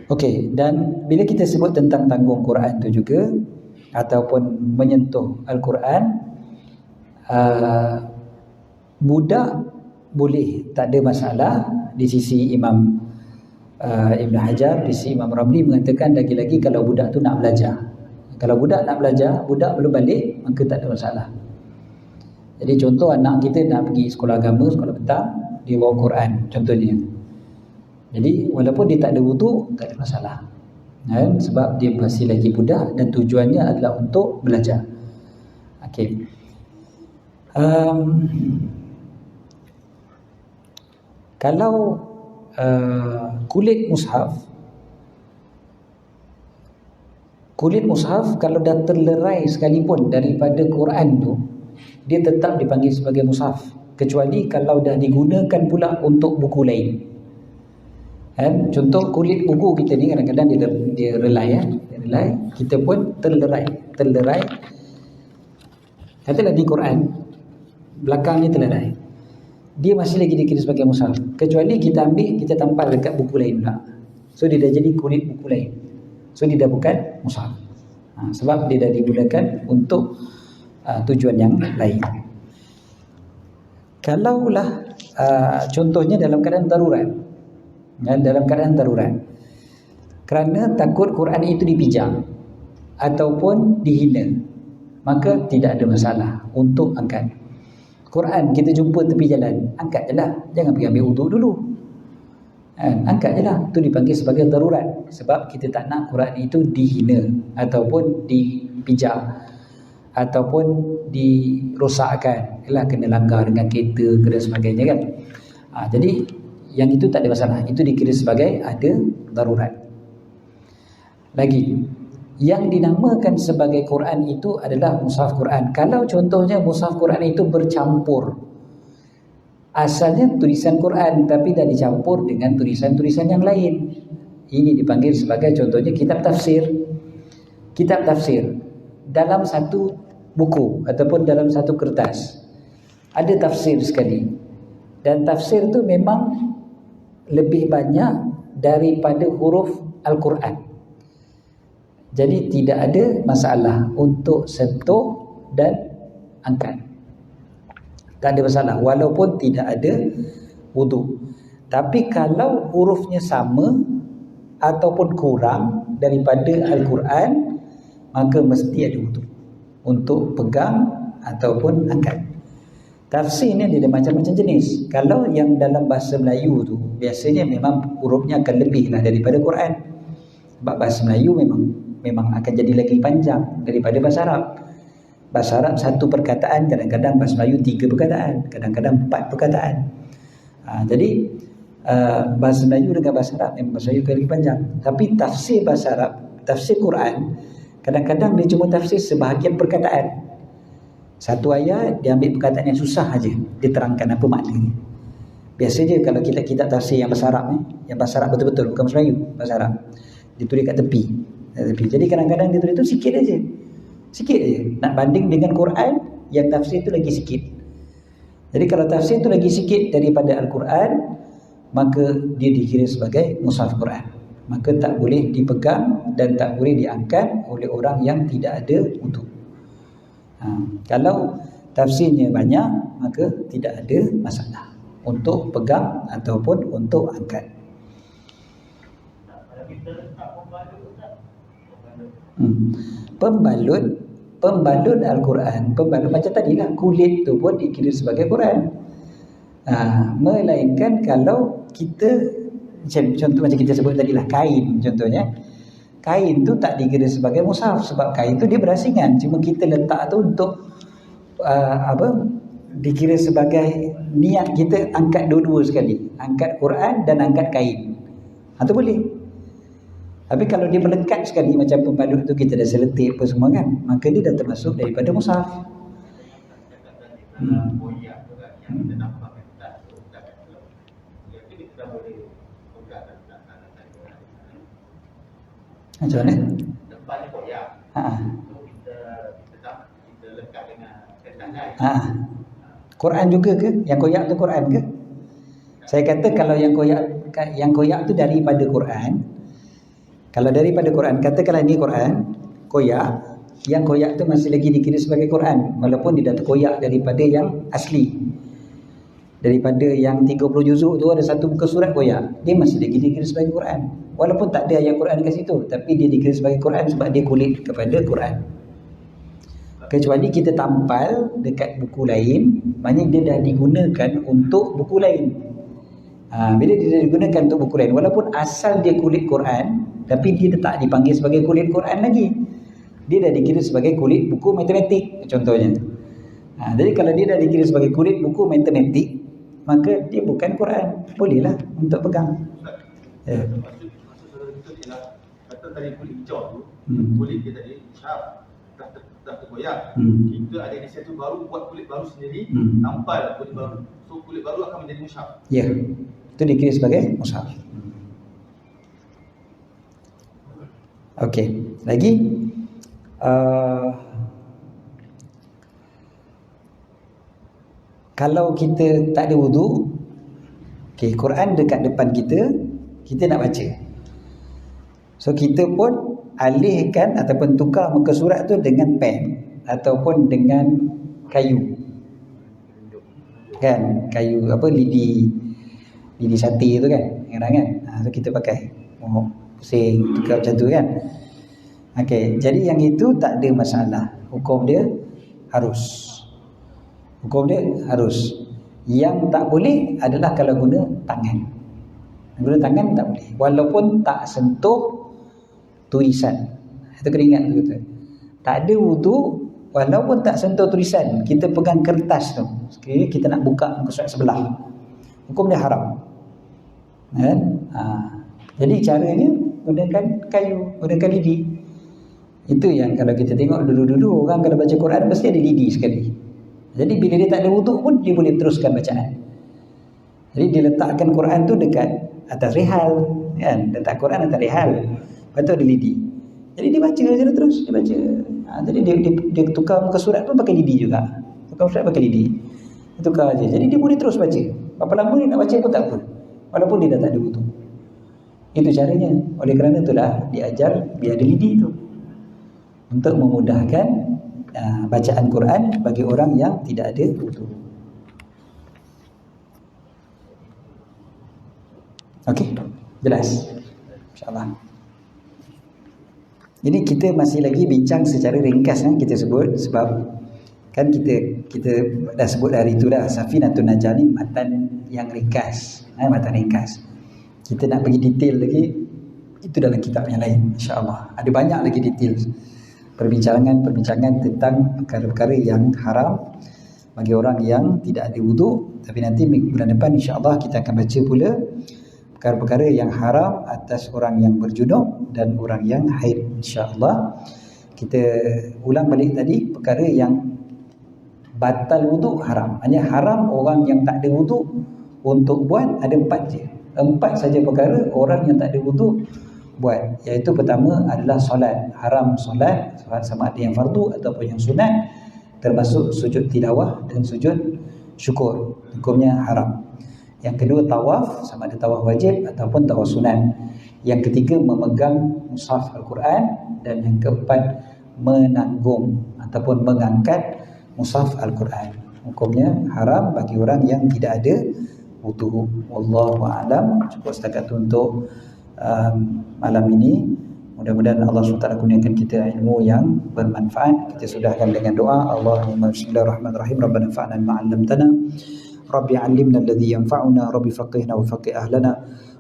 Speaker 2: Okey, dan bila kita sebut tentang tanggung Quran tu juga, ataupun menyentuh Al-Quran, budak boleh, tak ada masalah. Di sisi Imam Ibn Hajar, di sisi Imam Ramli mengatakan lagi-lagi kalau budak tu nak belajar. Kalau budak nak belajar, budak belum balik, maka tak ada masalah. Jadi contoh anak kita nak pergi sekolah agama, sekolah petang, dia bawa Quran contohnya. Jadi walaupun dia tak ada wudu, tak ada masalah. Kan? Sebab dia masih lagi budak dan tujuannya adalah untuk belajar. Okey. Kalau kulit mushaf kalau dah terlerai sekalipun daripada Quran tu, dia tetap dipanggil sebagai mushaf, kecuali kalau dah digunakan pula untuk buku lain. Kan? Contoh kulit buku kita ni kadang-kadang dia relai, dia relai, kita pun terlerai. Katalah di Quran belakang ni terlerai, dia masih lagi dikira sebagai mushaf, kecuali kita ambil, kita tampal dekat buku lain pula, so dia dah jadi kulit buku lain, so dia dah bukan mushaf. Sebab dia dah digunakan untuk tujuan yang lain. Kalaulah contohnya dalam keadaan darurat, kerana takut Quran itu dipijak ataupun dihina, maka tidak ada masalah untuk angkat. Quran kita jumpa tepi jalan, angkat je lah, jangan pergi ambil wuduk dulu. Angkat je lah, itu dipanggil sebagai darurat. Sebab kita tak nak Quran itu dihina ataupun dipijak ataupun dirosakkan, kena langgar dengan kereta dan sebagainya kan. Jadi yang itu tak ada masalah, itu dikira sebagai ada darurat. Lagi, yang dinamakan sebagai Quran itu adalah mushaf Quran. Kalau contohnya mushaf Quran itu bercampur, asalnya tulisan Quran tapi dah dicampur dengan tulisan-tulisan yang lain, ini dipanggil sebagai contohnya kitab tafsir. Kitab tafsir dalam satu buku ataupun dalam satu kertas ada tafsir sekali, dan tafsir itu memang lebih banyak daripada huruf Al-Quran. Jadi tidak ada masalah untuk sentuh dan angkat, tak ada masalah walaupun tidak ada wudu. Tapi kalau hurufnya sama ataupun kurang daripada Al-Quran, maka mesti ada wudu untuk pegang ataupun angkat. Tafsir ni ada macam-macam jenis. Kalau yang dalam bahasa Melayu tu biasanya memang hurufnya akan lebih lah daripada Quran. Sebab bahasa Melayu memang akan jadi lagi panjang daripada bahasa Arab. Bahasa Arab satu perkataan, kadang-kadang bahasa Melayu 3 perkataan, kadang-kadang 4 perkataan. Jadi bahasa Melayu dengan bahasa Arab memang bahasa Melayu lagi panjang. Tapi tafsir bahasa Arab, tafsir Quran, kadang-kadang dia cuma tafsir sebahagian perkataan. Satu ayat dia ambil perkataan yang susah aja, dia terangkan apa maknanya. Biasanya kalau kita tafsir yang bahasa Arab yang bahasa Arab betul-betul, bukan bahasa Melayu, bahasa Arab, dia tulis kat tepi. Jadi kadang-kadang dia tulis tu sikit aja. Nak banding dengan Quran yang tafsir tu lagi sikit. Jadi kalau tafsir tu lagi sikit daripada Al-Quran, maka dia dikira sebagai mushaf Quran. Maka tak boleh dipegang dan tak boleh diangkat oleh orang yang tidak ada wudu. Kalau tafsirnya banyak, maka tidak ada masalah untuk pegang ataupun untuk angkat. Pembalut Al-Quran, pembalut macam tadilah, kulit tu pun dikira sebagai Quran. Melainkan kalau kita, contoh macam kita sebut tadilah, kain contohnya, kain tu tak dikira sebagai mushaf sebab kain tu dia berasingan, cuma kita letak tu untuk dikira sebagai niat kita angkat dua-dua sekali, angkat Quran dan angkat kain. Itu boleh. Tapi kalau dia melekat sekali macam pembalut tu, kita dah seletip apa semua kan, maka dia dah termasuk daripada mushaf. Macam mana?
Speaker 4: Depan ni koyak. Kita lekat dengan kertas.
Speaker 2: Quran juga ke? Yang koyak tu Quran ke? Saya kata kalau yang koyak tu daripada Quran. Kalau daripada Quran, katakanlah ini Quran, koyak, yang koyak tu masih lagi dikira sebagai Quran walaupun dia dah terkoyak daripada yang asli. Daripada yang 30 juzuk tu ada satu muka surat koyak, dia masih lagi dikira sebagai Quran walaupun tak ada ayat Quran kat situ, tapi dia dikira sebagai Quran sebab dia kulit kepada Quran. Kecuali kita tampal dekat buku lain, maknanya dia dah digunakan untuk buku lain. Bila dia dah digunakan untuk buku lain, walaupun asal dia kulit Quran, tapi dia tak dipanggil sebagai kulit Quran lagi. Dia dah dikira sebagai kulit buku matematik contohnya. Jadi kalau dia dah dikira sebagai kulit buku matematik, maka dia bukan Quran. Bolehlah untuk pegang.
Speaker 4: Maksud saudara kita ialah kata tadi kulit hijau tu, kulit dia tadi syaf dah tergoyak. Kita ada inisiatif baru buat kulit baru sendiri, tampal kulit baru. So kulit baru akan menjadi mushaf.
Speaker 2: Ya, itu dikira sebagai mushaf. Okey, lagi kalau kita tak ada wudu, okey, Quran dekat depan kita, kita nak baca. So kita pun alihkan ataupun tukar muka surat tu dengan pen ataupun dengan kayu. Kan, kayu apa, lidi sate tu kan, kan. So kita pakai pusing tukar macam tu kan. Okey, jadi yang itu tak ada masalah. Hukum dia harus. Yang tak boleh adalah kalau guna tangan. Guna tangan tak boleh, walaupun tak sentuh tulisan. Itu kena ingat tu. Tak ada wudu walaupun tak sentuh tulisan. Kita pegang kertas tu, sekiranya kita nak buka muka surat sebelah, hukum dia haram. Kan? Jadi caranya gunakan kayu, gunakan lidi. Itu yang kalau kita tengok dulu-dulu orang kalau baca Quran mesti ada lidi sekali. Jadi bila dia tak ada wudu pun dia boleh teruskan bacaan. Jadi dia letakkan Quran tu dekat atas rihal, kan? Letak Quran atas rihal, lepas tu ada lidi. Jadi dia baca je terus, dia baca. Jadi dia tukar muka surat pun pakai lidi juga. Tukar surat pakai lidi. Dia tukar aja. Jadi dia boleh terus baca. Berapa lama dia nak baca pun tak apa, walaupun dia dah tak ada wudu. Itu caranya. Oleh kerana itulah diajar biar ada lidi tu, untuk memudahkan bacaan Quran bagi orang yang tidak ada wudu. Okey, jelas? InsyaAllah. Ini kita masih lagi bincang secara ringkas, kita sebut, sebab kan kita dah sebut hari itu dah, Safinatun Najah ni matan yang ringkas, matan ringkas. Kita nak pergi detail lagi, itu dalam kitab yang lain, insya-Allah. Ada banyak lagi detail perbincangan tentang perkara-perkara yang haram bagi orang yang tidak ada wudu. Tapi nanti bulan depan insya-Allah kita akan baca pula perkara-perkara yang haram atas orang yang berjunub dan orang yang haid, insya-Allah. Kita ulang balik tadi, perkara yang batal wudu haram. Hanya haram orang yang tak ada wudu untuk buat ada 4 je. 4 saja perkara orang yang tak ada wudu buat, iaitu pertama adalah solat. Haram solat sama ada yang fardu ataupun yang sunat, termasuk sujud tilawah dan sujud syukur, hukumnya haram. Yang kedua tawaf, sama ada tawaf wajib ataupun tawaf sunat. Yang ketiga memegang mushaf Al-Quran. Dan yang keempat menanggung ataupun mengangkat mushaf Al-Quran, hukumnya haram bagi orang yang tidak ada wudu. Wallahu a'lam. Cukup setakat itu untuk malam ini. Mudah-mudahan Allah SWT kurniakan kita ilmu yang bermanfaat. Kita sudahkan dengan doa. Allahumma bismillahirrahmanirrahim. Rabbana fa'na ma 'allamtana. Rabbi 'allimna alladhi yanfa'una. Rabbi faqihna wa faqih ahlana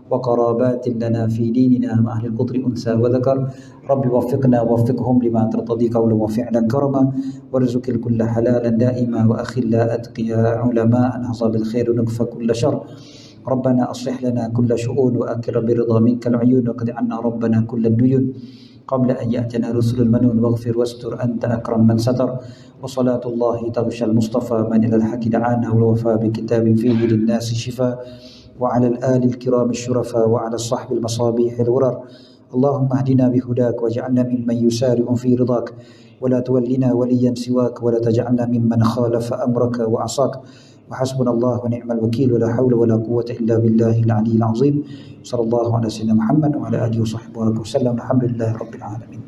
Speaker 2: wa qarabatin lana fi dinina ma ahli al-qudri unsa wa dhakar. Rabbi waffiqna waffiqhum lima tartadi qawlan wa fi'lan karama warzuqil kulla halalan daima wa akhilla atqiya ulama an hasabil khair wa nakfa kulla shar. ربنا أصلح لنا كل شؤون وأكر برضا منك العيون وقد عنا ربنا كل الديون قبل أن يأتنا رسل المنون واغفر واستر أنت أكرم من ستر وصلاة الله تغشى المصطفى من إلى الحق دعانا والوفاء بكتاب فيه للناس شفاء وعلى الآل الكرام الشرفاء وعلى الصحب المصابيح الغرر اللهم اهدنا بهداك واجعلنا ممن يسارع في رضاك ولا تولنا وليا سواك ولا تجعلنا ممن خالف أمرك وعصاك وحسبنا الله ونعم الوكيل ولا حول ولا قوة إلا بالله العلي العظيم صلى الله على سيدنا محمد وعلى آله وصحبه وسلم الحمد لله رب العالمين.